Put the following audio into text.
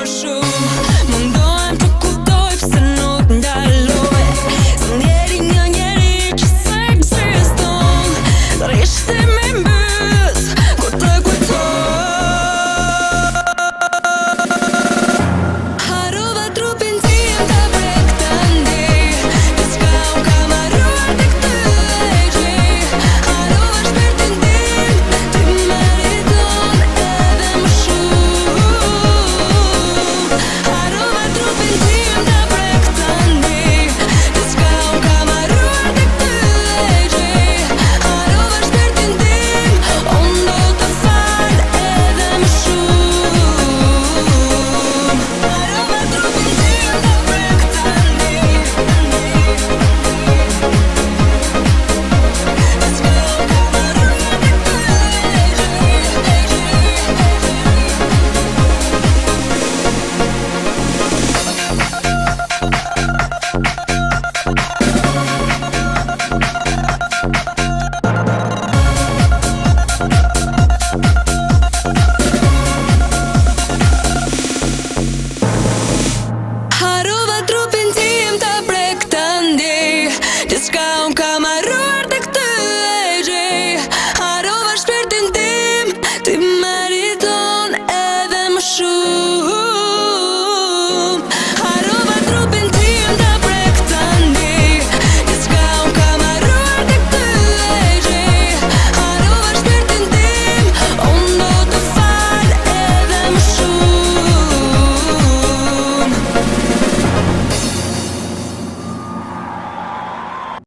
më shumë. Mundohem të kuptoj pse nuk ndaloj. Se ndjeri një njeri që s'ekziston. Rishti me mbys kur të kujtoj. Harrova trupin tim ta prek tani. Diçka u ka marruar tek ty e gjej. Harrova shpirtin tim, ti meriton edhe më shumë. Harrova trupin tim ta prek tani. Diçka u ka marruar tek ty e gjej. Harrova shpirtin tim, unë do të fal edhe më shumë. Harrova trupin tim ta prek tani. Diçka u ka marruar tek ty Harrova trupin tim ta prek tani. Diçka unë ka marruar tek ty e gjej. Harrova shpirtin tim, ti meriton edhe më shumë.